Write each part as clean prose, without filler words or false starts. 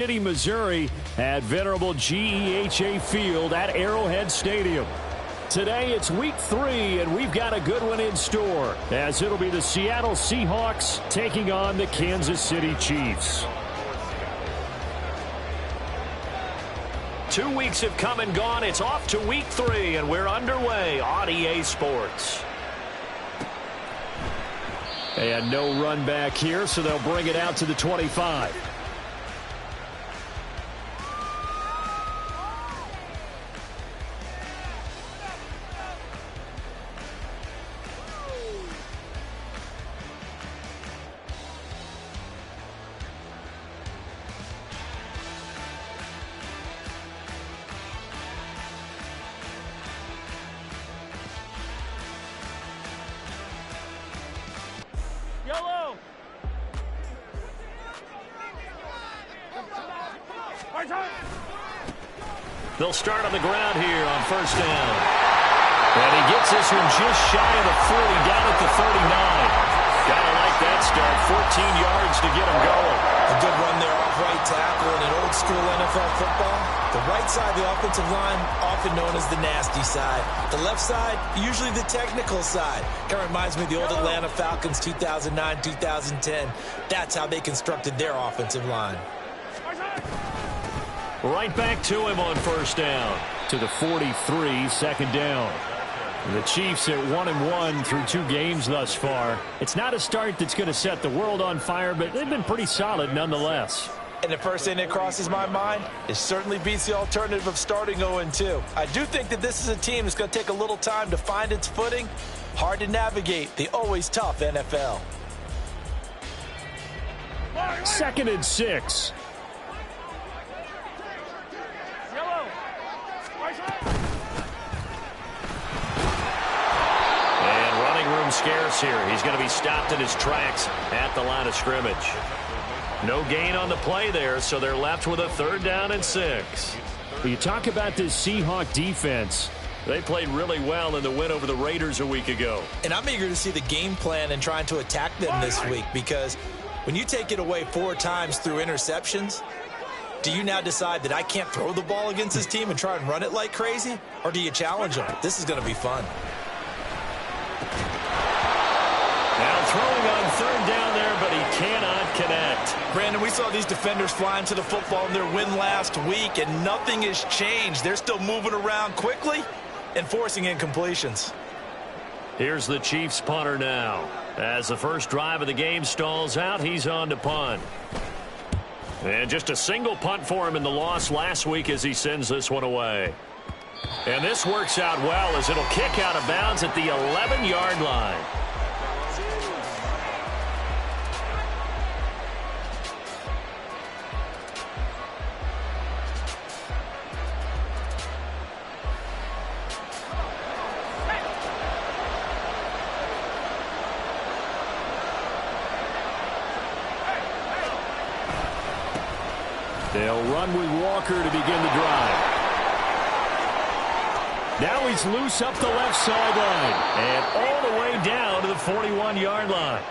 City, Missouri at venerable GEHA Field at Arrowhead Stadium. Today it's week 3 and we've got a good one in store as it'll be the Seattle Seahawks taking on the Kansas City Chiefs. 2 weeks have come and gone. It's off to week 3 and we're underway on EA Sports. And no run back here, so they'll bring it out to the 25. They'll start on the ground here on first down. And he gets this one just shy of the 40, down at the 39. Gotta like that start. 14 yards to get him going. A good run there off right tackle in an old school NFL football. The right side of the offensive line, often known as the nasty side. The left side, usually the technical side. Kind of reminds me of the old Atlanta Falcons 2009-2010. That's how they constructed their offensive line. Right back to him on first down. To the 43, second down. The Chiefs at 1-1 through 2 games thus far. It's not a start that's going to set the world on fire, but they've been pretty solid nonetheless. And the first thing that crosses my mind is certainly beats the alternative of starting 0-2. I do think that this is a team that's going to take a little time to find its footing. Hard to navigate the always tough NFL. 2nd and 6. Scarce here. He's going to be stopped in his tracks at the line of scrimmage. No gain on the play there, so they're left with a 3rd down and 6. You talk about this Seahawk defense. They played really well in the win over the Raiders a week ago. And I'm eager to see the game plan and trying to attack them this week, because when you take it away 4 times through interceptions, do you now decide that I can't throw the ball against this team and try and run it like crazy? Or do you challenge them? This is going to be fun. Now throwing on 3rd down there, but he cannot connect. Brandon, we saw these defenders flying to the football in their win last week, and nothing has changed. They're still moving around quickly and forcing incompletions. Here's the Chiefs punter now. As the first drive of the game stalls out, he's on to punt. And just a single punt for him in the loss last week as he sends this one away. And this works out well as it'll kick out of bounds at the 11-yard line. They'll run with Walker to begin the drive. Now he's loose up the left sideline and all the way down to the 41-yard line.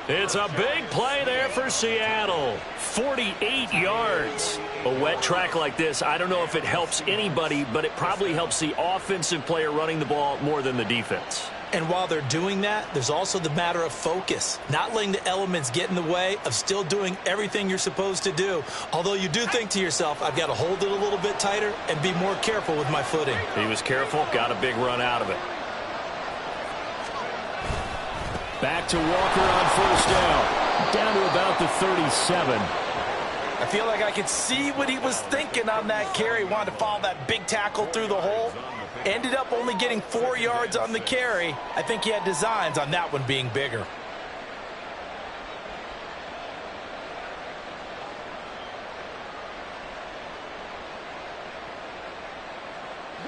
It's a big play there for Seattle. 48 yards. A wet track like this, I don't know if it helps anybody, but it probably helps the offensive player running the ball more than the defense. And while they're doing that, there's also the matter of focus. Not letting the elements get in the way of still doing everything you're supposed to do. Although you do think to yourself, I've got to hold it a little bit tighter and be more careful with my footing. He was careful, got a big run out of it. Back to Walker on first down. Down to about the 37. I feel like I could see what he was thinking on that carry. Wanted to follow that big tackle through the hole. Ended up only getting 4 yards on the carry. I think he had designs on that one being bigger.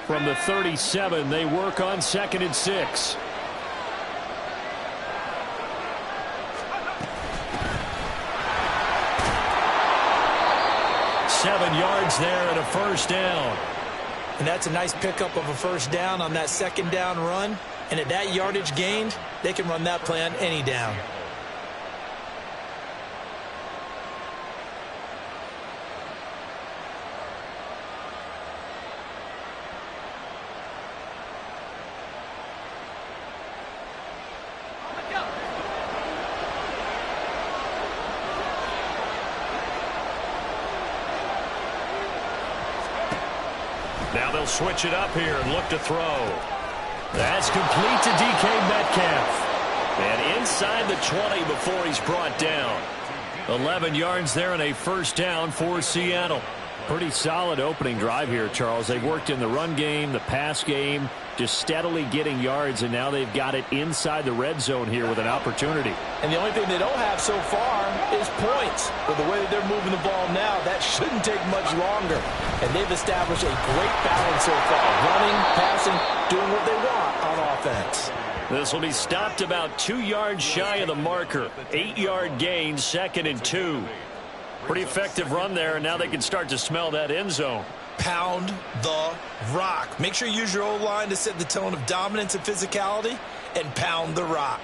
From the 37, they work on 2nd and 6. Seven yards there and a first down. And that's a nice pickup of a first down on that 2nd down run. And at that yardage gained, they can run that play on any down. Now they'll switch it up here and look to throw. That's complete to DK Metcalf. And inside the 20 before he's brought down. 11 yards there and a first down for Seattle. Pretty solid opening drive here, Charles. They've worked in the run game, the pass game, just steadily getting yards, and now they've got it inside the red zone here with an opportunity. And the only thing they don't have so far is points. With the way that they're moving the ball now, that shouldn't take much longer. And they've established a great balance so far. Running, passing, doing what they want on offense. This will be stopped about 2 yards shy of the marker. 8-yard gain, 2nd and 2. Pretty effective run there, and now they can start to smell that end zone. Pound the rock. Make sure you use your O-line to set the tone of dominance and physicality, and pound the rock.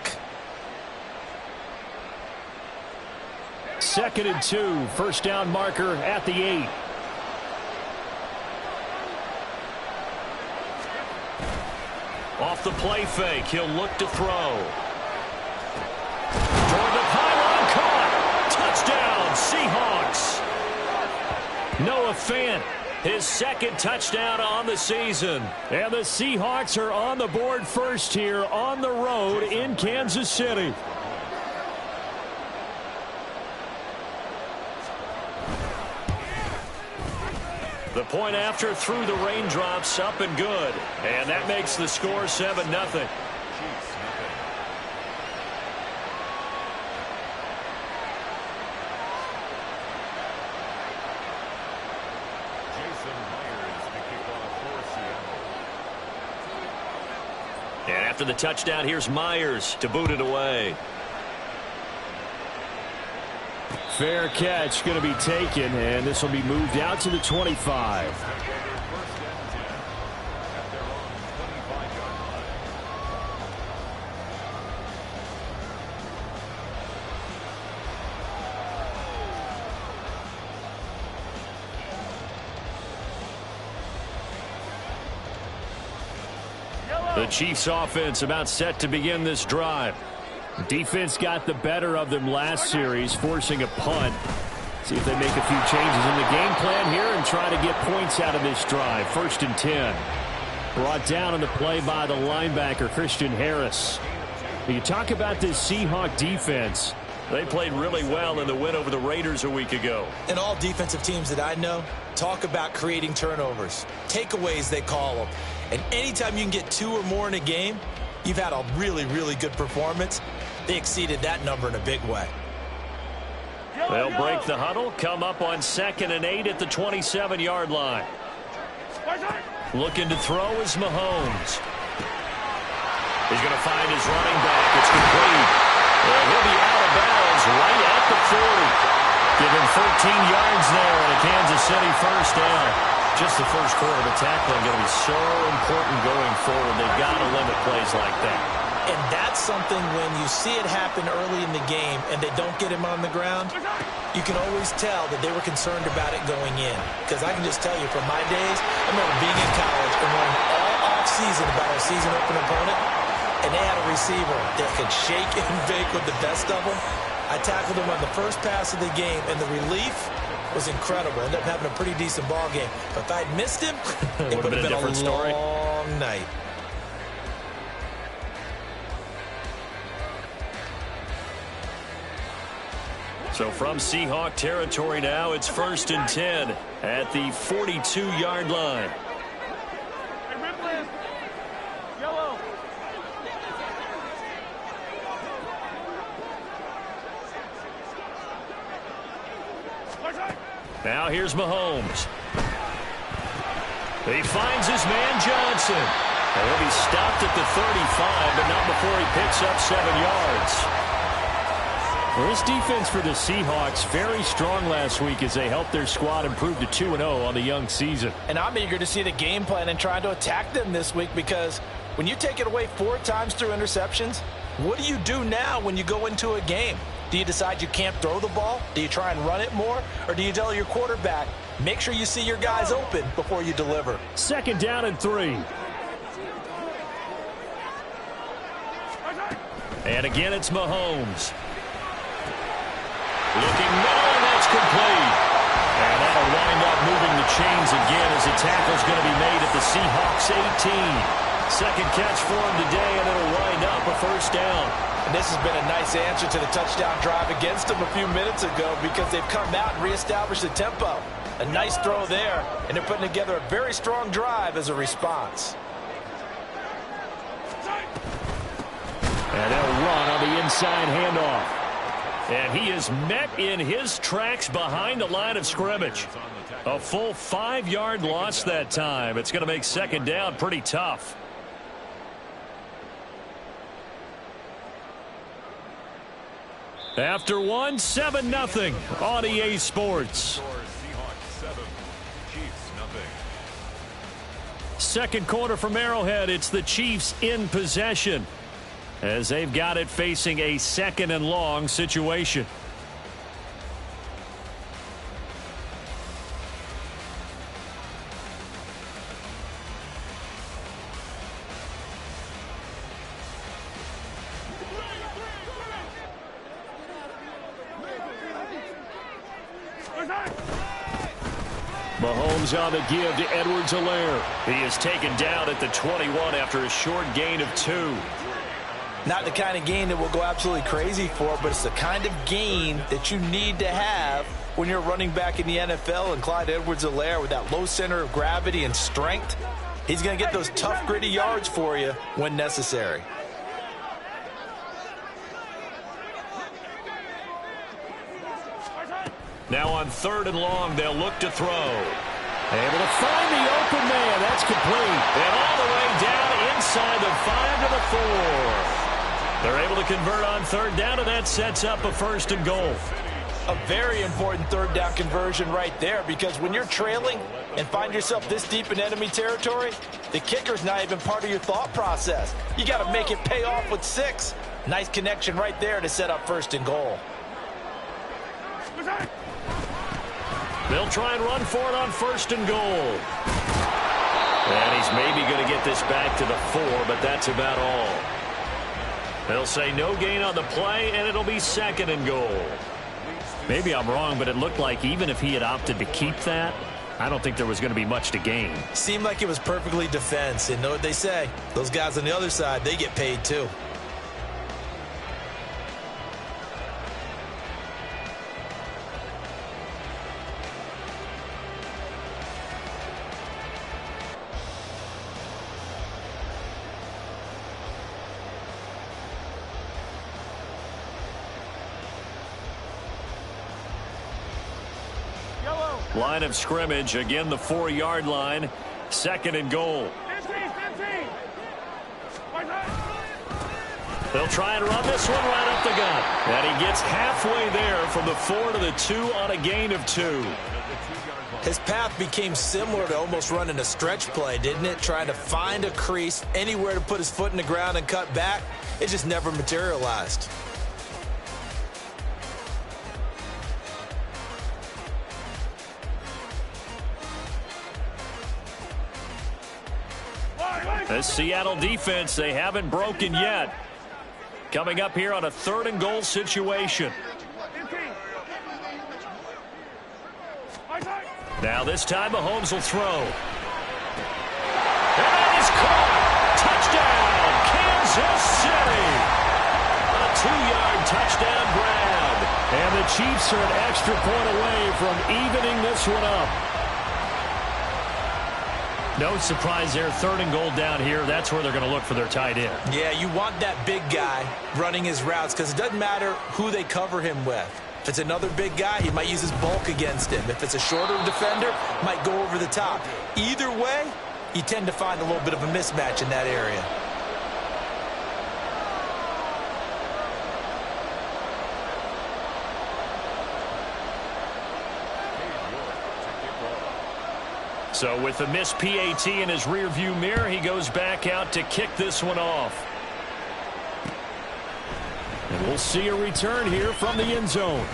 2nd and 2, first down marker at the 8. Off the play fake, he'll look to throw. Toward the pylon, caught. Touchdown, Seahawks. Noah Fant, his 2nd touchdown on the season. And the Seahawks are on the board first here on the road in Kansas City. The point after through the raindrops, up and good. And that makes the score 7-0. And after the touchdown, here's Myers to boot it away. Fair catch going to be taken, and this will be moved out to the 25. The Chiefs offense about set to begin this drive. Defense got the better of them last series, forcing a punt. See if they make a few changes in the game plan here and try to get points out of this drive. 1st and 10. Brought down on the play by the linebacker, Christian Harris. You talk about this Seahawk defense. They played really well in the win over the Raiders a week ago. And all defensive teams that I know talk about creating turnovers. Takeaways, they call them. And anytime you can get 2 or more in a game, you've had a really, really good performance. They exceeded that number in a big way. They'll break the huddle, come up on 2nd and 8 at the 27-yard line. Looking to throw is Mahomes. He's going to find his running back. It's complete. And he'll be out of bounds right at the 40. Give him 13 yards there and a Kansas City first down. Just the first quarter of the tackling going to be so important going forward. They've got to limit plays like that. And that's something when you see it happen early in the game and they don't get him on the ground, you can always tell that they were concerned about it going in. Because I can just tell you from my days, I remember being in college and learning all off-season about our season open opponent, and they had a receiver that could shake and bake with the best of them. I tackled him on the first pass of the game, and the relief was incredible. Ended up having a pretty decent ball game. But if I'd missed him, it would have been a different story. Long night. So from Seahawk territory now, it's 1st and 10 at the 42-yard line. Now here's Mahomes. He finds his man Johnson. And he'll be stopped at the 35, but not before he picks up 7 yards. Well, this defense for the Seahawks, very strong last week as they helped their squad improve to 2-0 on the young season. And I'm eager to see the game plan and trying to attack them this week, because when you take it away 4 times through interceptions, what do you do now when you go into a game? Do you decide you can't throw the ball? Do you try and run it more? Or do you tell your quarterback, make sure you see your guys open before you deliver? 2nd down and 3. And again, it's Mahomes. Looking middle, and that's complete. And that'll wind up moving the chains again as as the tackle's going to be made at the Seahawks 18. Second catch for him today, and it'll wind up a first down. And this has been a nice answer to the touchdown drive against them a few minutes ago because they've come out and reestablished the tempo. A nice throw there, and they're putting together a very strong drive as a response. And they'll run on the inside handoff. And he is met in his tracks behind the line of scrimmage. A full 5-yard loss that time. It's going to make second down pretty tough. After one, 7-0 on EA Sports. Second quarter from Arrowhead. It's the Chiefs in possession as they've got it facing a second and long situation. Mahomes on the give to Edwards-Helaire. He is taken down at the 21 after a short gain of 2. Not the kind of gain that will go absolutely crazy for, but it's the kind of gain that you need to have when you're running back in the NFL. And Clyde Edwards-Helaire, with that low center of gravity and strength, he's going to get those tough, gritty yards for you when necessary. Now on 3rd and long, they'll look to throw. Able to find the open man. That's complete. And all the way down inside the 5 to the 4. They're able to convert on 3rd down, and that sets up a 1st and goal. A very important 3rd down conversion right there, because when you're trailing and find yourself this deep in enemy territory, the kicker's not even part of your thought process. You got to make it pay off with 6. Nice connection right there to set up 1st and goal. They'll try and run for it on 1st and goal. And he's maybe going to get this back to the 4, but that's about all. They'll say no gain on the play, and it'll be 2nd and goal. Maybe I'm wrong, but it looked like even if he had opted to keep that, I don't think there was going to be much to gain. Seemed like it was perfectly defense. And know what they say? Those guys on the other side, they get paid too. Line of scrimmage, again the 4-yard line, 2nd and goal. They'll try and run this one right up the gut. And he gets halfway there from the 4 to the 2 on a gain of 2. His path became similar to almost running a stretch play, didn't it? Trying to find a crease, anywhere to put his foot in the ground and cut back. It just never materialized. This Seattle defense, they haven't broken yet. Coming up here on a 3rd and goal situation. Now this time Mahomes will throw. And that is caught. Touchdown, Kansas City. A 2-yard touchdown grab. And the Chiefs are an extra point away from evening this one up. No surprise there, 3rd and goal down here. That's where they're going to look for their tight end. Yeah, you want that big guy running his routes because it doesn't matter who they cover him with. If it's another big guy, he might use his bulk against him. If it's a shorter defender, might go over the top. Either way, you tend to find a little bit of a mismatch in that area. So with the missed PAT in his rearview mirror, he goes back out to kick this one off. And we'll see a return here from the end zone.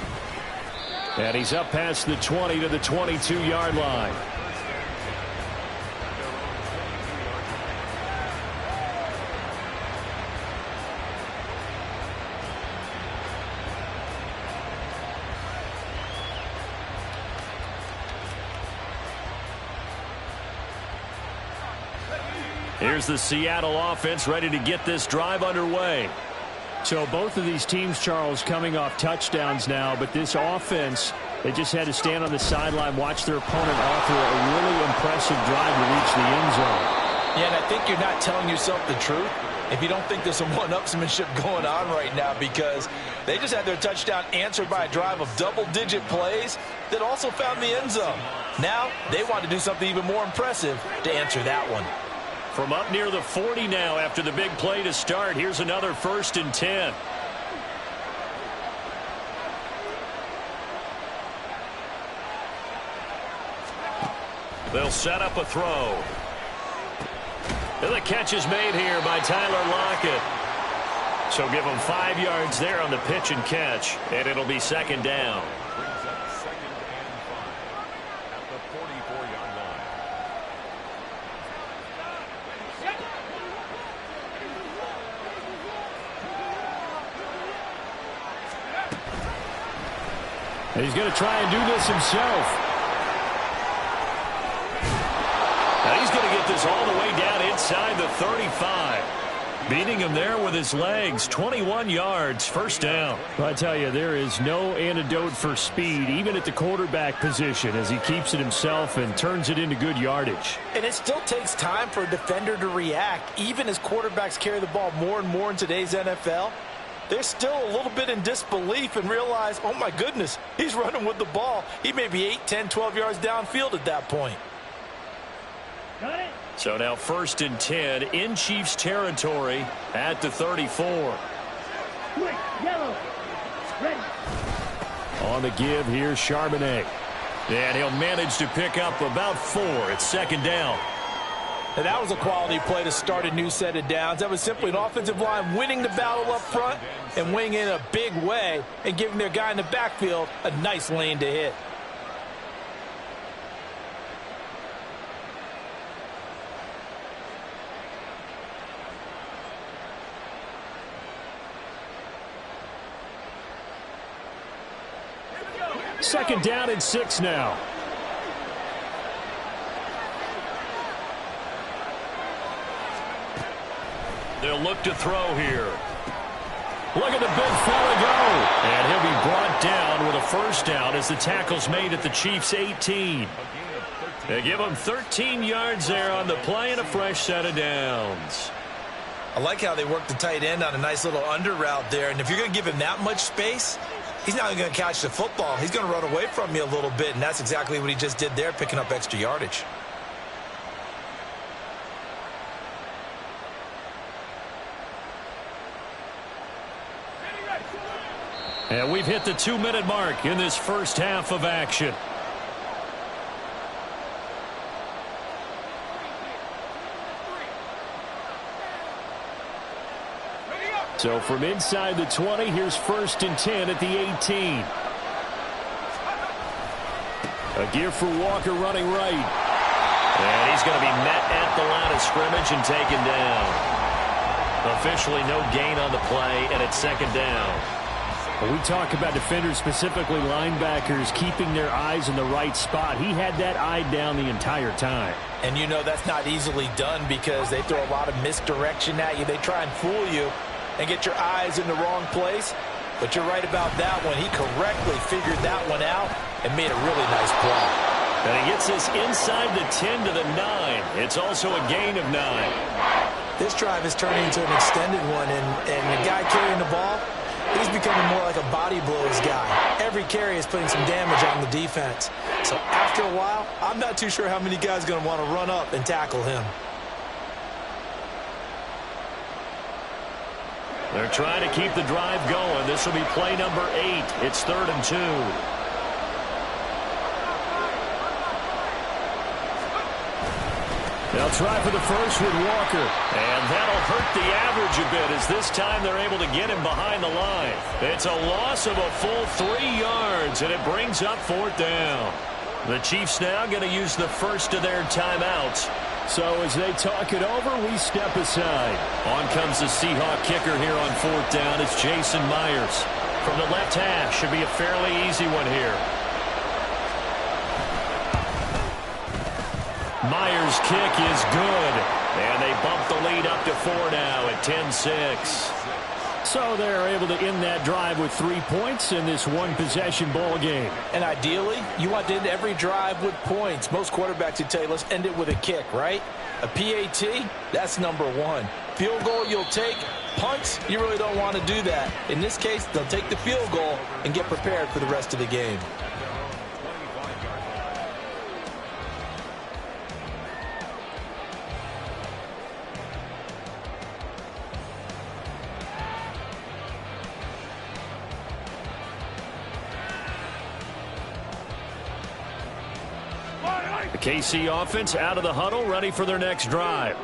And he's up past the 20 to the 22-yard line. Here's the Seattle offense ready to get this drive underway. So both of these teams, Charles, coming off touchdowns now, but this offense, they just had to stand on the sideline, watch their opponent offer a really impressive drive to reach the end zone. Yeah, and I think you're not telling yourself the truth if you don't think there's some one-upsmanship going on right now, because they just had their touchdown answered by a drive of double-digit plays that also found the end zone. Now they want to do something even more impressive to answer that one. From up near the 40 now after the big play to start, here's another 1st and 10. They'll set up a throw. And the catch is made here by Tyler Lockett. So give him 5 yards there on the pitch and catch, and it'll be 2nd down. Brings up 2nd and 5 at the 44-yard line. And he's going to try and do this himself. Now he's going to get this all the way down inside the 35. Beating him there with his legs. 21 yards, 1st down. Well, I tell you, there is no antidote for speed, even at the quarterback position, as he keeps it himself and turns it into good yardage. And it still takes time for a defender to react. Even as quarterbacks carry the ball more and more in today's NFL, they're still a little bit in disbelief and realize, oh my goodness, he's running with the ball. He may be 8, 10, 12 yards downfield at that point. So now 1st and 10 in Chiefs territory at the 34. Yellow. Ready. On the give, here's Charbonnet. And he'll manage to pick up about 4. It's 2nd down. And that was a quality play to start a new set of downs. That was simply an offensive line winning the battle up front and winning in a big way and giving their guy in the backfield a nice lane to hit. Second down and 6 now. They'll look to throw here. Look at the big fella go. And he'll be brought down with a 1st down as the tackle's made at the Chiefs' 18. They give him 13 yards there on the play and a fresh set of downs. I like how they work the tight end on a nice little under route there. And if you're going to give him that much space, he's not going to catch the football. He's going to run away from you a little bit, and that's exactly what he just did there, picking up extra yardage. And we've hit the 2-minute mark in this first half of action. So from inside the 20, here's 1st and 10 at the 18. A give for Walker running right. And he's going to be met at the line of scrimmage and taken down. Officially no gain on the play, and it's 2nd down. When we talk about defenders, specifically linebackers, keeping their eyes in the right spot, he had that eye down the entire time. And you know that's not easily done because they throw a lot of misdirection at you. They try and fool you and get your eyes in the wrong place. But you're right about that one. He correctly figured that one out and made a really nice play. And he gets this inside the 10 to the 9. It's also a gain of 9. This drive is turning into an extended one, and the guy carrying the ball, he's becoming more like a body blows guy. Every carry is putting some damage on the defense. So after a while, I'm not too sure how many guys are going to want to run up and tackle him. They're trying to keep the drive going. This will be play number 8. It's 3rd and 2. They'll try for the first with Walker. And that'll hurt the average a bit as this time they're able to get him behind the line. It's a loss of a full 3 yards, and it brings up 4th down. The Chiefs now going to use the first of their timeouts. So as they talk it over, we step aside. On comes the Seahawk kicker here on 4th down. It's Jason Myers. From the left hash, should be a fairly easy one here. Myers' kick is good. And they bump the lead up to 4 now at 10-6. So they're able to end that drive with 3 points in this one-possession ball game. And ideally, you want to end every drive with points. Most quarterbacks would tell you, let's end it with a kick, right? A PAT, that's number 1. Field goal you'll take. Punts, you really don't want to do that. In this case, they'll take the field goal and get prepared for the rest of the game. The KC offense out of the huddle, ready for their next drive.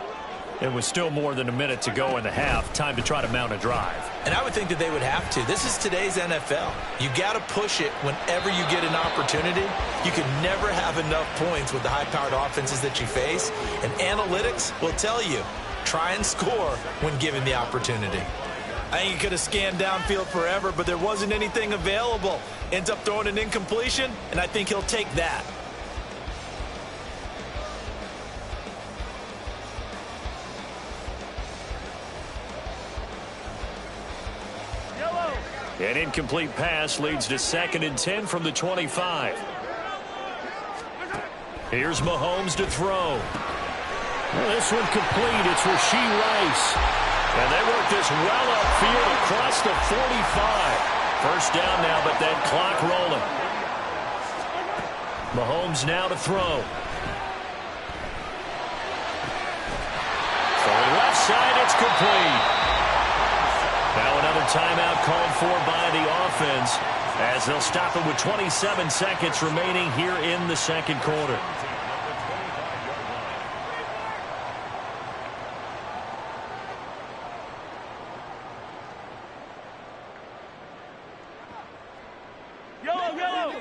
It was still more than a minute to go in the half. Time to try to mount a drive. And I would think that they would have to. This is today's NFL. You got to push it whenever you get an opportunity. You can never have enough points with the high-powered offenses that you face. And analytics will tell you, try and score when given the opportunity. I think he could have scanned downfield forever, but there wasn't anything available. Ends up throwing an incompletion, and I think he'll take that. An incomplete pass leads to 2nd and 10 from the 25. Here's Mahomes to throw. Well, this one complete. It's Rashee Rice. And they work this well upfield across the 45. First down now, but that clock rolling. Mahomes now to throw. From left side, it's complete. Now another timeout called for by the offense as they'll stop it with 27 seconds remaining here in the second quarter. Yellow, yellow.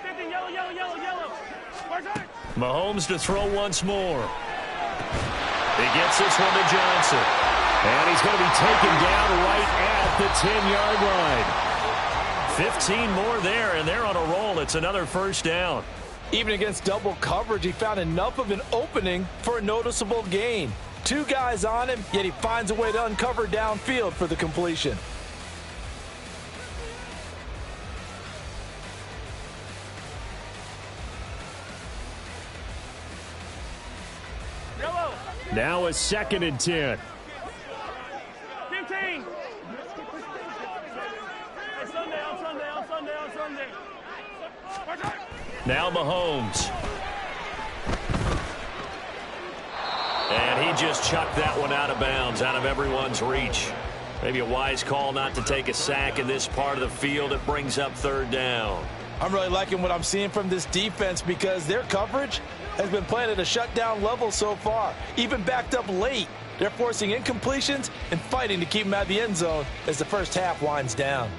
50, yellow, yellow, yellow, yellow. Mahomes to throw once more. He gets this one to Johnson. And he's going to be taken down right at the 10-yard line. 15 more there, and they're on a roll. It's another first down. Even against double coverage, he found enough of an opening for a noticeable gain. 2 guys on him, yet he finds a way to uncover downfield for the completion. Now a 2nd and 10. 15. On Sunday. Now Mahomes. And he just chucked that one out of bounds, out of everyone's reach. Maybe a wise call not to take a sack in this part of the field. It brings up 3rd down. I'm really liking what I'm seeing from this defense because their coverage has been playing at a shutdown level so far. Even backed up late, they're forcing incompletions and fighting to keep them out of the end zone as the first half winds down.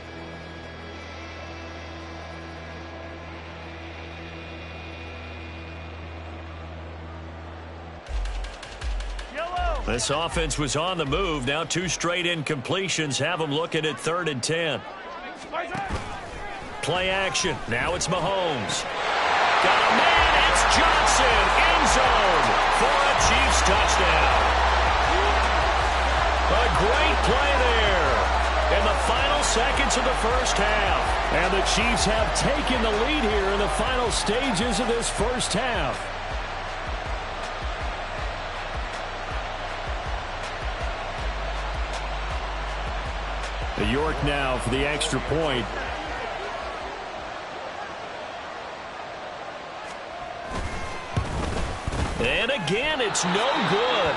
This offense was on the move. Now 2 straight incompletions have them looking at 3rd and 10. Play action. Now it's Mahomes. Got a man. It's Johnson. End zone for a Chiefs touchdown. A great play there in the final seconds of the first half. And the Chiefs have taken the lead here in the final stages of this first half. York now for the extra point. And again, it's no good.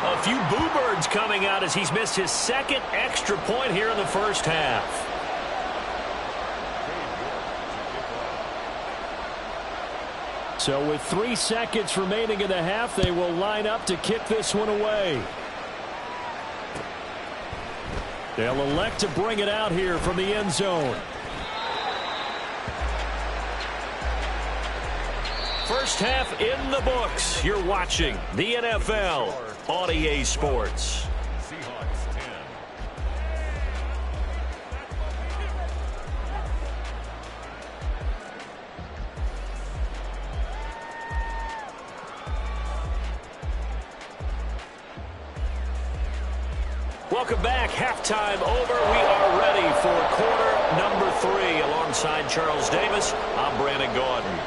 A few boo birds coming out as he's missed his 2nd extra point here in the first half. So with 3 seconds remaining in the half, they will line up to kick this one away. They'll elect to bring it out here from the end zone. First half in the books. You're watching the NFL on EA Sports. Seahawks 10. Welcome back. Halftime over. We are ready for quarter number 3. Alongside Charles Davis, I'm Brandon Gaudin.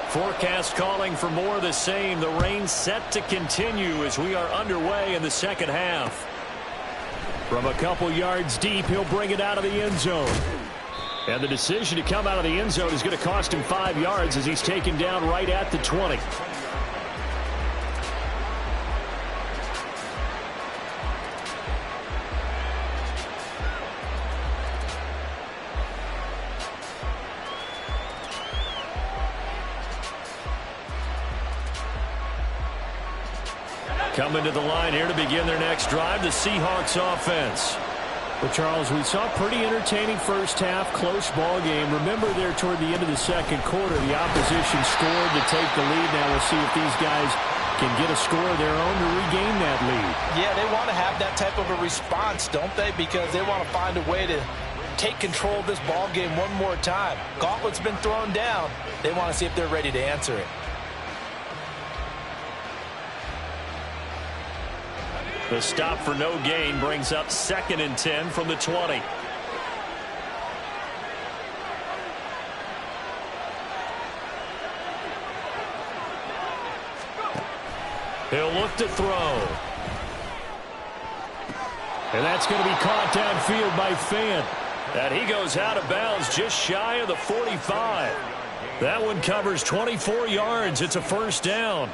Forecast calling for more of the same. The rain set to continue as we are underway in the second half. From a couple yards deep, he'll bring it out of the end zone. And the decision to come out of the end zone is going to cost him 5 yards as he's taken down right at the 20. Coming to the line here to begin their next drive, the Seahawks offense. Well, Charles, we saw a pretty entertaining first half, close ball game. Remember there toward the end of the second quarter, the opposition scored to take the lead. Now we'll see if these guys can get a score of their own to regain that lead. Yeah, they want to have that type of a response, don't they? Because they want to find a way to take control of this ball game one more time. Gauntlet's been thrown down. They want to see if they're ready to answer it. The stop for no gain brings up 2nd and 10 from the 20. He'll look to throw. And that's going to be caught downfield by Fant. And he goes out of bounds just shy of the 45. That one covers 24 yards. It's a first down.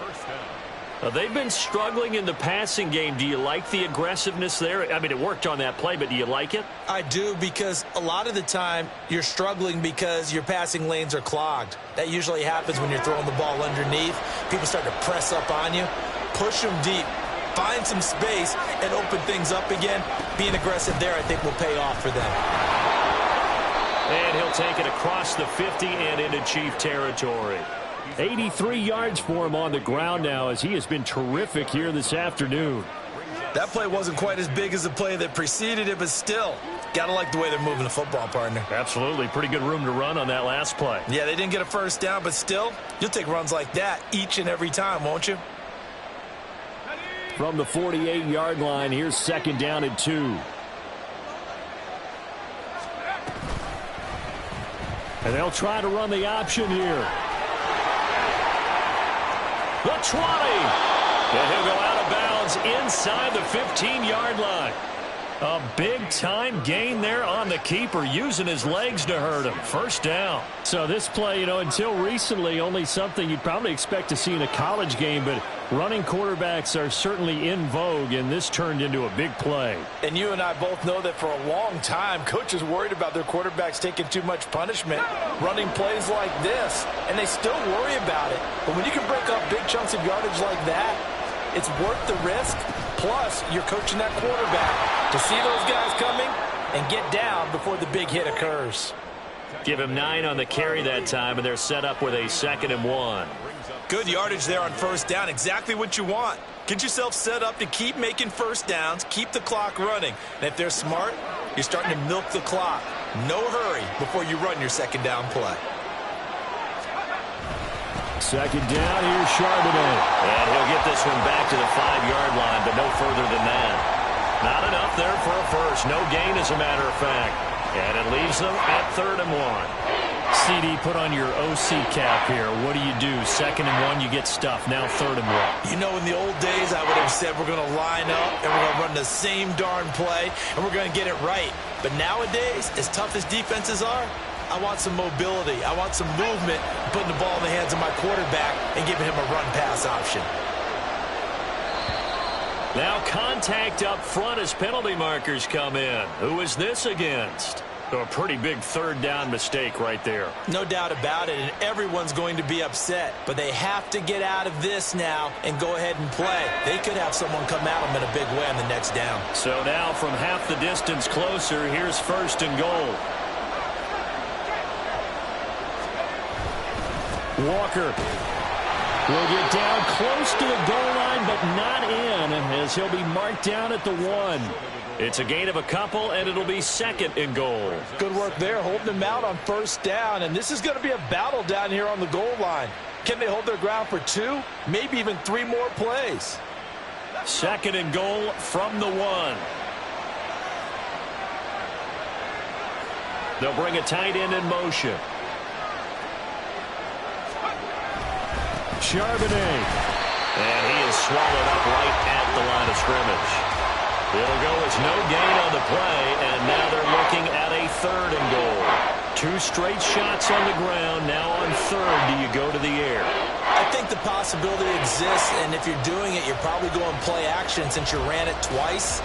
They've been struggling in the passing game. Do you like the aggressiveness there? I mean, it worked on that play, but do you like it? I do, because a lot of the time you're struggling because your passing lanes are clogged. That usually happens when you're throwing the ball underneath. People start to press up on you. Push them deep. Find some space and open things up again. Being aggressive there, I think, will pay off for them. And he'll take it across the 50 and into Chief territory. 83 yards for him on the ground now as he has been terrific here this afternoon. That play wasn't quite as big as the play that preceded it, but still, got to like the way they're moving the football, partner. Absolutely. Pretty good room to run on that last play. Yeah, they didn't get a first down, but still, you'll take runs like that each and every time, won't you? From the 48-yard line, here's 2nd down and 2. And they'll try to run the option here. The 20. And he'll go out of bounds inside the 15-yard line. A big-time gain there on the keeper, using his legs to hurt him. First down. So this play, until recently, only something you'd probably expect to see in a college game, but running quarterbacks are certainly in vogue, and this turned into a big play. And you and I both know that for a long time, coaches worried about their quarterbacks taking too much punishment, running plays like this, and they still worry about it. But when you can break up big chunks of yardage like that, it's worth the risk. Plus, you're coaching that quarterback to see those guys coming and get down before the big hit occurs. Give him 9 on the carry that time, and they're set up with a 2nd and 1. Good yardage there on first down. Exactly what you want. Get yourself set up to keep making first downs, keep the clock running. And if they're smart, you're starting to milk the clock. No hurry before you run your 2nd down play. 2nd down, here's Charbonnet. And he'll get this one back to the 5-yard line, but no further than that. Not enough there for a first. No gain, as a matter of fact. And it leaves them at 3rd and 1. CD, put on your OC cap here. What do you do? 2nd and 1, you get stuffed. Now 3rd and 1. You know, in the old days, I would have said we're going to line up and we're going to run the same darn play and we're going to get it right. But nowadays, as tough as defenses are, I want some mobility. I want some movement, putting the ball in the hands of my quarterback and giving him a run-pass option. Now contact up front as penalty markers come in. Who is this against? A pretty big 3rd down mistake right there. No doubt about it, and everyone's going to be upset. But they have to get out of this now and go ahead and play. They could have someone come at them in a big way on the next down. So now from half the distance closer, here's 1st and goal. Walker will get down close to the goal line, but not in, as he'll be marked down at the 1. It's a gain of a couple, and it'll be 2nd and goal. Good work there, holding them out on first down, and this is going to be a battle down here on the goal line. Can they hold their ground for 2, maybe even 3 more plays? Second and goal from the 1. They'll bring a tight end in motion. Charbonnet. And he is swallowed up right at the line of scrimmage. It'll go as no gain on the play, and now they're looking at a third and goal. 2 straight shots on the ground. Now on third, do you go to the air? I think the possibility exists, and if you're doing it, you're probably going play action since you ran it twice.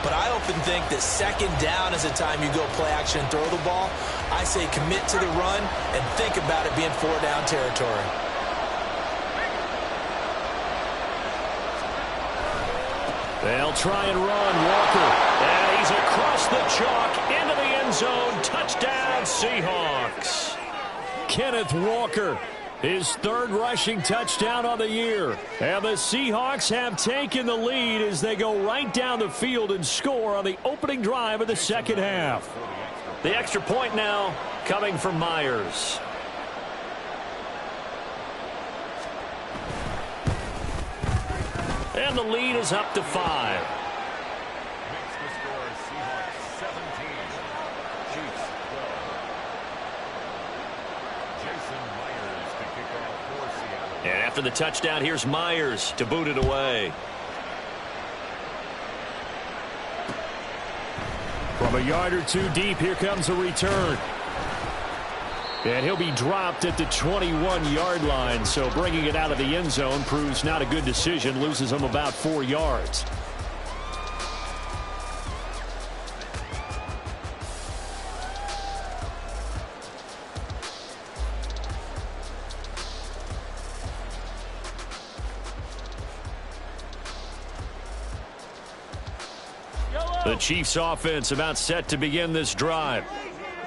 But I often think that second down is the time you go play action and throw the ball. I say commit to the run and think about it being 4-down territory. They'll try and run Walker. And he's across the chalk into the end zone. Touchdown, Seahawks. Kenneth Walker, his 3rd rushing touchdown on the year. And the Seahawks have taken the lead as they go right down the field and score on the opening drive of the second half. The extra point now coming from Myers. And the lead is up to 5. Makes the score Seahawks 17, Chiefs 12. Jason Myers to kick off for Seattle. And after the touchdown, here's Myers to boot it away. From a yard or 2 deep, here comes a return. And he'll be dropped at the 21-yard line, so bringing it out of the end zone proves not a good decision, loses him about 4 yards. The Chiefs offense about set to begin this drive.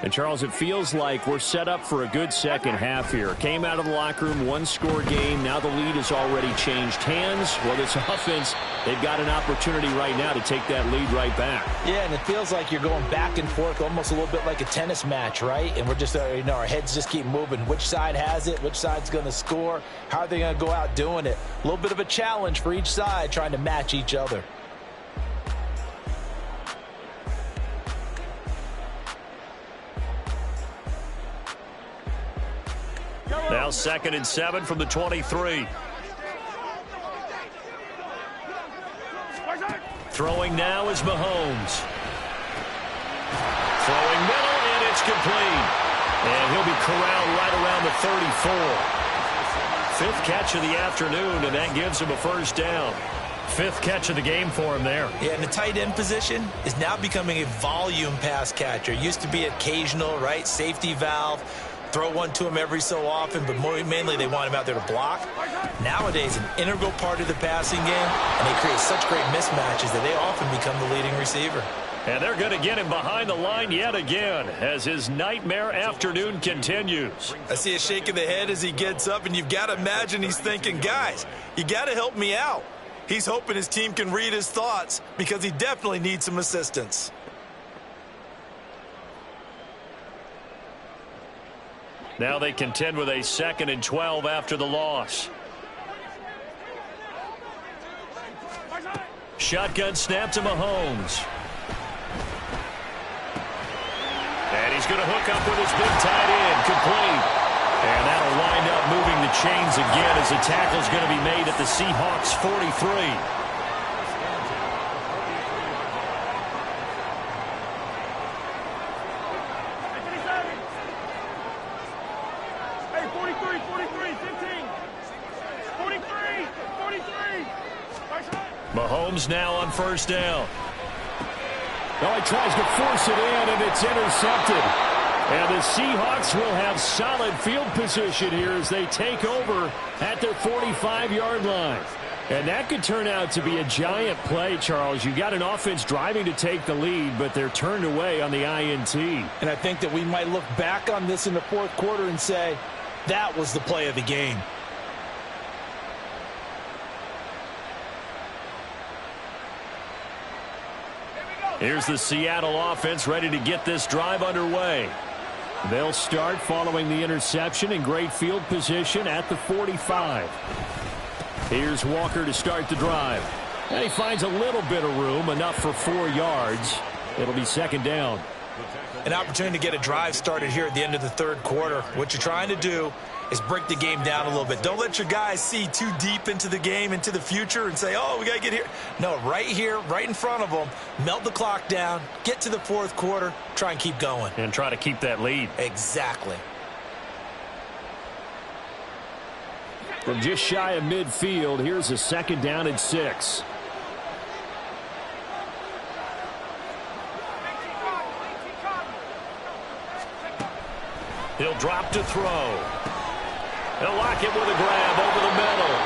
And, Charles, it feels like we're set up for a good second half here. Came out of the locker room, 1-score game. Now the lead has already changed hands. Well, this offense, they've got an opportunity right now to take that lead right back. Yeah, and it feels like you're going back and forth almost a little bit like a tennis match, right? And we're just, our heads just keep moving. Which side has it? Which side's going to score? How are they going to go out doing it? A little bit of a challenge for each side trying to match each other. Now 2nd and 7 from the 23. Throwing now is Mahomes. Throwing middle, and it's complete. And he'll be corralled right around the 34. 5th catch of the afternoon, and that gives him a first down. 5th catch of the game for him there. Yeah, and the tight end position is now becoming a volume pass catcher. Used to be occasional, right? Safety valve. Throw one to him every so often, but mainly they want him out there to block. Nowadays, an integral part of the passing game, and they create such great mismatches that they often become the leading receiver. And they're going to get him behind the line yet again as his nightmare afternoon continues. I see a shake of the head as he gets up, and you've got to imagine he's thinking, guys, you got to help me out. He's hoping his team can read his thoughts because he definitely needs some assistance. Now they contend with a 2nd and 12 after the loss. Shotgun snap to Mahomes. And he's going to hook up with his big tight end, complete. And that'll wind up moving the chains again as the tackle's going to be made at the Seahawks 43. Mahomes now on first down. Oh, he tries to force it in, and it's intercepted. And the Seahawks will have solid field position here as they take over at their 45-yard line. And that could turn out to be a giant play, Charles. You got an offense driving to take the lead, but they're turned away on the INT. And I think that we might look back on this in the 4th quarter and say, that was the play of the game. Here's the Seattle offense ready to get this drive underway. They'll start following the interception in great field position at the 45. Here's Walker to start the drive. And he finds a little bit of room, enough for 4 yards. It'll be second down. An opportunity to get a drive started here at the end of the third quarter. What you're trying to do is break the game down a little bit. Don't let your guys see too deep into the game, into the future, and say, oh, we got to get here. No, right here, right in front of them, melt the clock down, get to the fourth quarter, try and keep going. And try to keep that lead. Exactly. From just shy of midfield, here's a second down and 6. He'll drop to throw. And Lockett with a grab over the middle.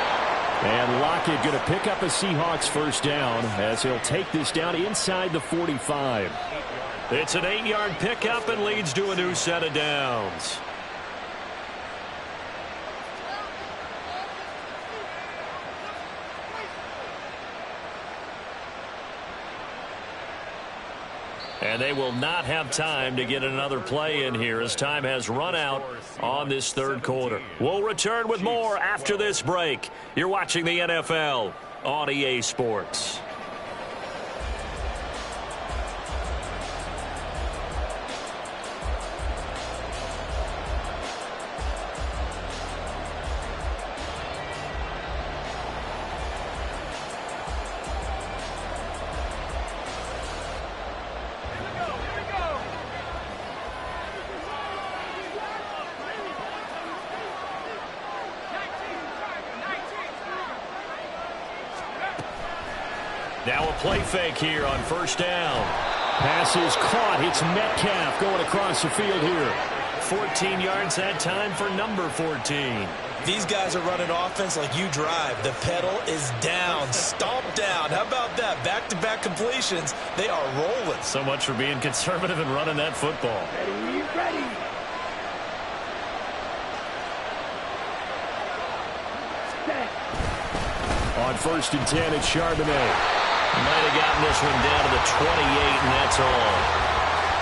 And Lockett going to pick up a Seahawks first down as he'll take this down inside the 45. It's an 8-yard pickup and leads to a new set of downs. And they will not have time to get another play in here as time has run out on this third quarter. We'll return with more after this break. You're watching the NFL on EA Sports. Now a play fake here on first down. Pass is caught. It's Metcalf going across the field here. 14 yards that time for number 14. These guys are running offense like you drive. The pedal is down, stomp down. How about that? Back-to-back completions. They are rolling. So much for being conservative and running that football. Ready. On first and 10, it's Charbonnet. Might have gotten this one down to the 28, and that's all.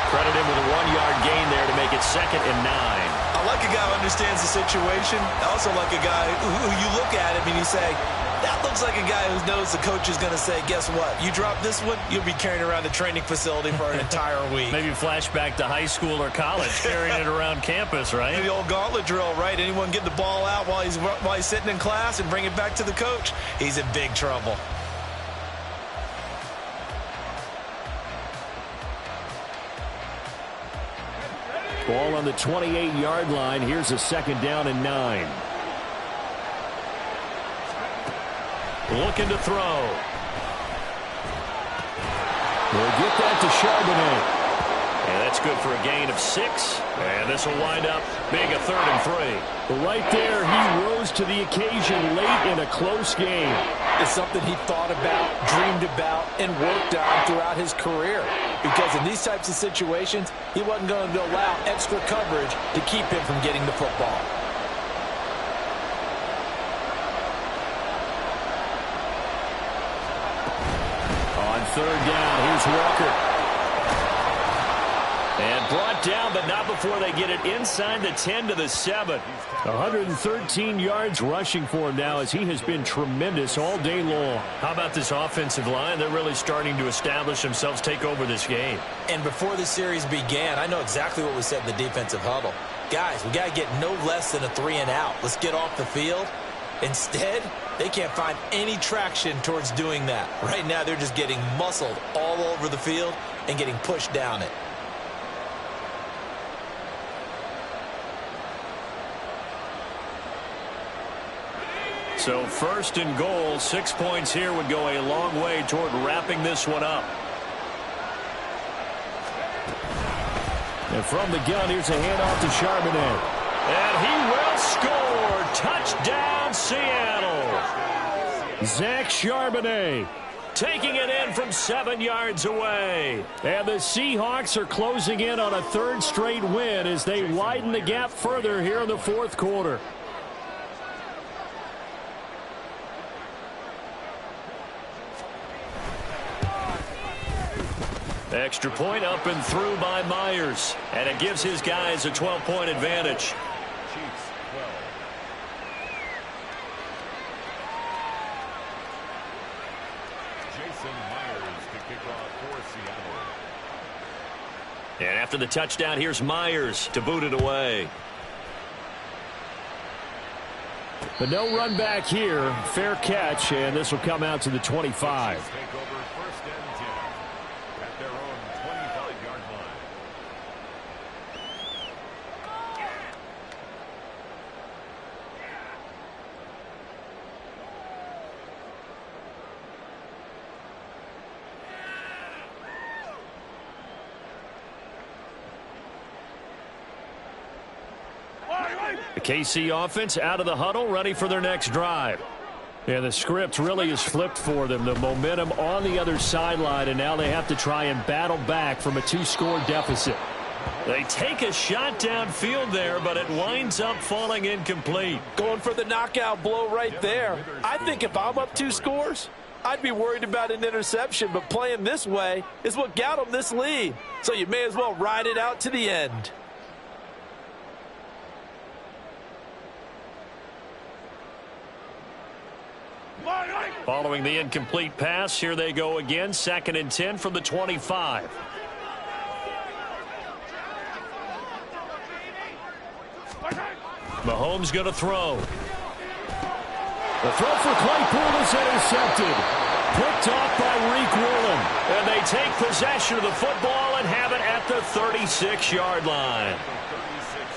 Credit him with a 1-yard gain there to make it second and 9. I like a guy who understands the situation. I also like a guy who you look at him and you say, that looks like a guy who knows the coach is going to say, guess what? You drop this one, you'll be carrying around the training facility for an entire week. Maybe flashback to high school or college, carrying it around campus, right? The old gauntlet drill, right? Anyone get the ball out while he's sitting in class and bring it back to the coach, he's in big trouble. Ball on the 28-yard line. Here's a second down and 9. Looking to throw. We'll get that to Charbonnet. And that's good for a gain of 6. And this will wind up being a 3rd and 3. But right there, he rose to the occasion late in a close game. It's something he thought about, dreamed about, and worked on throughout his career. Because in these types of situations, he wasn't going to allow extra coverage to keep him from getting the football. On third down, here's Walker. And brought down, but not before they get it inside the 10 to the 7. 113 yards rushing for him now as he has been tremendous all day long. How about this offensive line? They're really starting to establish themselves, take over this game. And before the series began, I know exactly what was said in the defensive huddle. Guys, we got to get no less than a 3 and out. Let's get off the field. Instead, they can't find any traction towards doing that. Right now, they're just getting muscled all over the field and getting pushed down it. So first and goal, 6 points here would go a long way toward wrapping this one up. And from the gun, here's a handoff to Charbonnet. And he will score. Touchdown, Seattle. Zach Charbonnet taking it in from 7 yards away. And the Seahawks are closing in on a 3rd straight win as they widen the gap further here in the fourth quarter. Extra point up and through by Myers. And it gives his guys a 12-point advantage. And after the touchdown, here's Myers to boot it away. But no run back here. Fair catch, and this will come out to the 25. Take over first and 10 at their own 25-yard line. The KC offense out of the huddle, ready for their next drive. Yeah, the script really is flipped for them. The momentum on the other sideline, and now they have to try and battle back from a 2-score deficit. They take a shot downfield there, but it winds up falling incomplete. Going for the knockout blow right there. I think if I'm up 2 scores, I'd be worried about an interception, but playing this way is what got them this lead. So you may as well ride it out to the end. Following the incomplete pass, here they go again. 2nd and 10 from the 25. Mahomes going to throw. The throw for Claypool is intercepted. Picked off by Reek Woolen. And they take possession of the football and have it at the 36-yard line.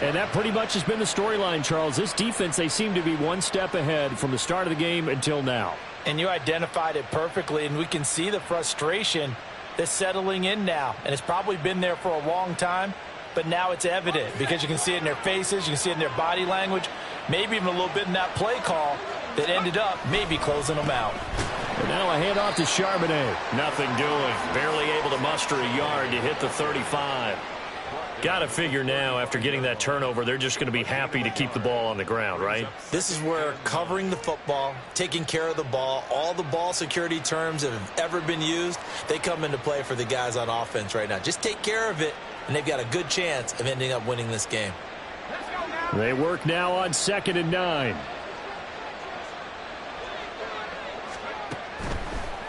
And that pretty much has been the storyline, Charles. This defense, they seem to be one step ahead from the start of the game until now. And you identified it perfectly, and we can see the frustration that's settling in now. And it's probably been there for a long time, but now it's evident because you can see it in their faces, you can see it in their body language, maybe even a little bit in that play call that ended up maybe closing them out. And now a handoff to Charbonnet. Nothing doing. Barely able to muster a yard to hit the 35. Got to figure now, after getting that turnover, they're just going to be happy to keep the ball on the ground, right? This is where covering the football, taking care of the ball, all the ball security terms that have ever been used, they come into play for the guys on offense right now. Just take care of it, and they've got a good chance of ending up winning this game. They work now on 2nd and 9.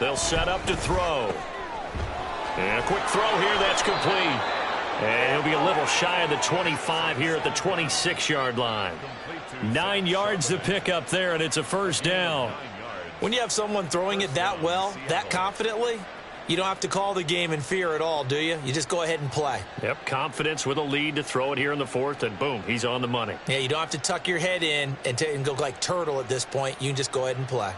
They'll set up to throw. And a quick throw here, that's complete. And he'll be a little shy of the 25 here at the 26-yard line. 9 yards to pick up there, and it's a first down. When you have someone throwing it that well, that confidently, you don't have to call the game in fear at all, do you? You just go ahead and play. Yep, confidence with a lead to throw it here in the 4th, and boom, he's on the money. Yeah, you don't have to tuck your head in and go like turtle at this point. You can just go ahead and play.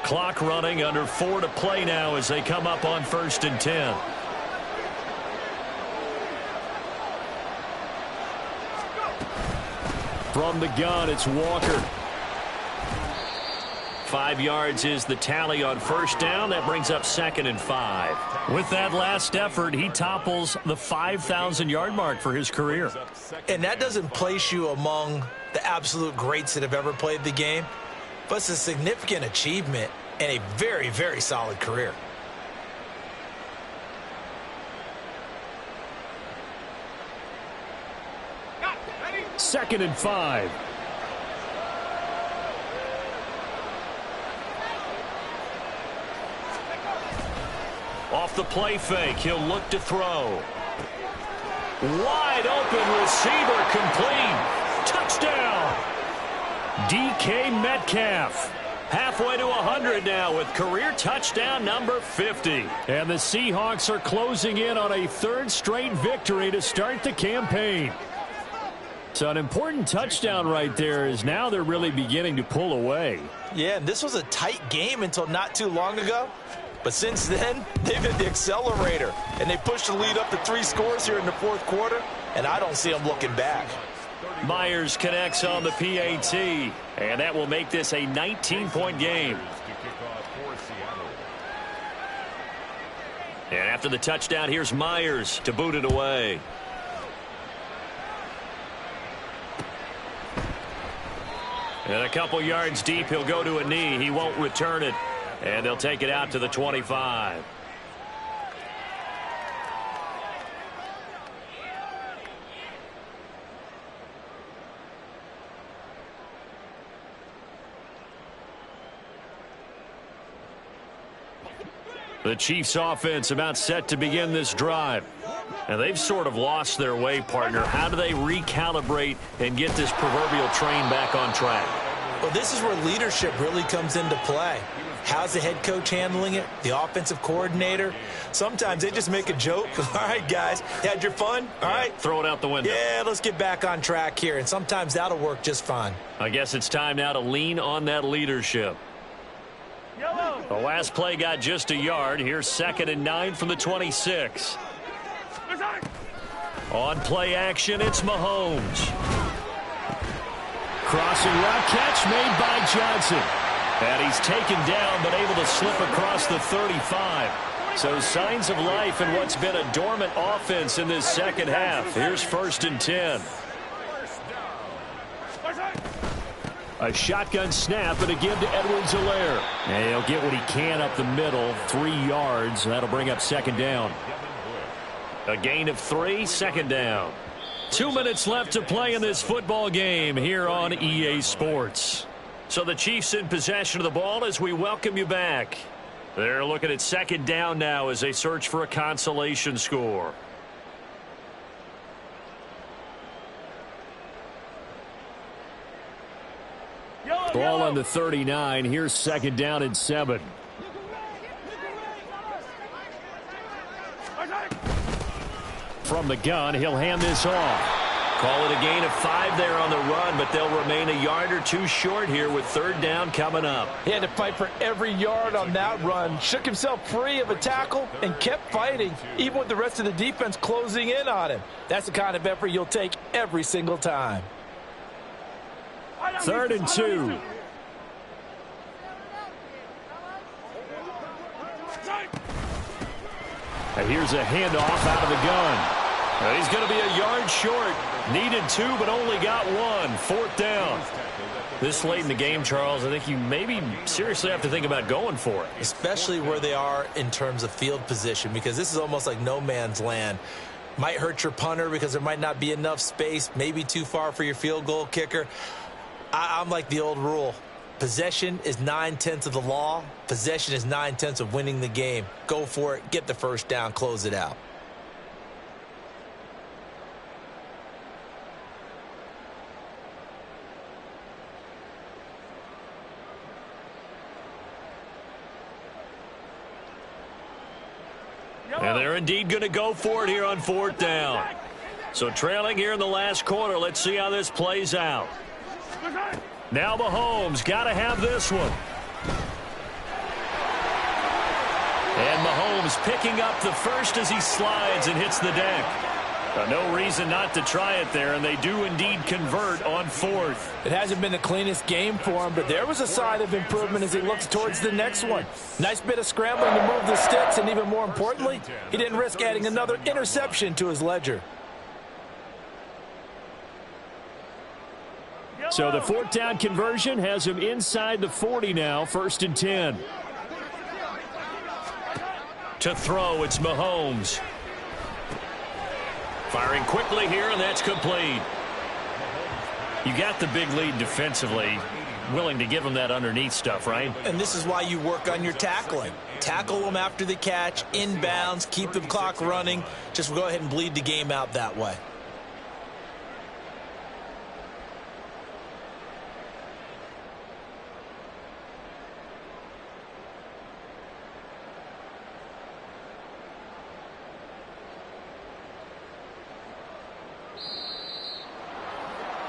Clock running, under 4 to play now as they come up on 1st and 10. From the gun, it's Walker. 5 yards is the tally on first down. That brings up 2nd and 5. With that last effort, he topples the 5,000-yard mark for his career. And that doesn't place you among the absolute greats that have ever played the game, but it's a significant achievement and a very, very solid career. Second and 5. Off the play fake, he'll look to throw. Wide open receiver, complete. Touchdown! DK Metcalf. Halfway to 100 now with career touchdown number 50. And the Seahawks are closing in on a 3rd straight victory to start the campaign. So an important touchdown right there is now they're really beginning to pull away. Yeah, and this was a tight game until not too long ago. But since then, they've hit the accelerator, and they pushed the lead up to 3 scores here in the 4th quarter, and I don't see them looking back. Myers connects on the PAT, and that will make this a 19-point game. And after the touchdown, here's Myers to boot it away. And a couple yards deep, he'll go to a knee. He won't return it. And they'll take it out to the 25. The Chiefs offense about set to begin this drive. And they've sort of lost their way, partner. How do they recalibrate and get this proverbial train back on track? Well, this is where leadership really comes into play. How's the head coach handling it? The offensive coordinator? Sometimes they just make a joke. All right, guys, had your fun? All right. Throw it out the window. Yeah, let's get back on track here. And sometimes that'll work just fine. I guess it's time now to lean on that leadership. The last play got just a yard. Here's 2nd and 9 from the 26. On play action, it's Mahomes. Crossing route catch made by Johnson. And he's taken down but able to slip across the 35. So signs of life in what's been a dormant offense in this second half. Here's 1st and 10. A shotgun snap and a give to Edwards-Helaire. And he'll get what he can up the middle, 3 yards. That'll bring up 2nd down. A gain of 3, 2nd down. 2 minutes left to play in this football game here on EA Sports. So the Chiefs in possession of the ball as we welcome you back. They're looking at 2nd down now as they search for a consolation score. Ball on the 39. Here's 2nd down and 7. From the gun, he'll hand this off. Call it a gain of 5 there on the run, but they'll remain a yard or 2 short here with 3rd down coming up. He had to fight for every yard on that run. Shook himself free of a tackle and kept fighting, even with the rest of the defense closing in on him. That's the kind of effort you'll take every single time. 3rd and 2. And here's a handoff out of the gun. Now he's going to be a yard short. Needed 2, but only got 1. 4th down. This late in the game, Charles, I think you maybe seriously have to think about going for it. Especially where they are in terms of field position, because this is almost like no man's land. Might hurt your punter because there might not be enough space, maybe too far for your field goal kicker. I'm like the old rule. Possession is 9/10 of the law. Possession is 9/10 of winning the game. Go for it. Get the 1st down. Close it out. And they're indeed going to go for it here on 4th down. So trailing here in the last quarter. Let's see how this plays out. Now Mahomes got to have this one. And Mahomes picking up the first as he slides and hits the deck. No reason not to try it there, and they do indeed convert on 4th. It hasn't been the cleanest game for him, but there was a sign of improvement as he looks towards the next one. Nice bit of scrambling to move the sticks, and even more importantly, he didn't risk adding another interception to his ledger. So the 4th down conversion has him inside the 40 now, 1st and 10. To throw, it's Mahomes. Firing quickly here, and that's complete. You got the big lead defensively. Willing to give him that underneath stuff, right? And this is why you work on your tackling. Tackle them after the catch, inbounds, keep the clock running. Just go ahead and bleed the game out that way.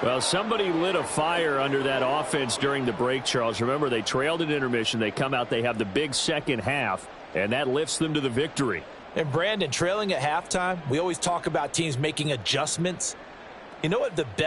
Well, somebody lit a fire under that offense during the break, Charles. Remember, they trailed at intermission. They come out, they have the big second half, and that lifts them to the victory. And, Brandon, trailing at halftime, we always talk about teams making adjustments. You know what the best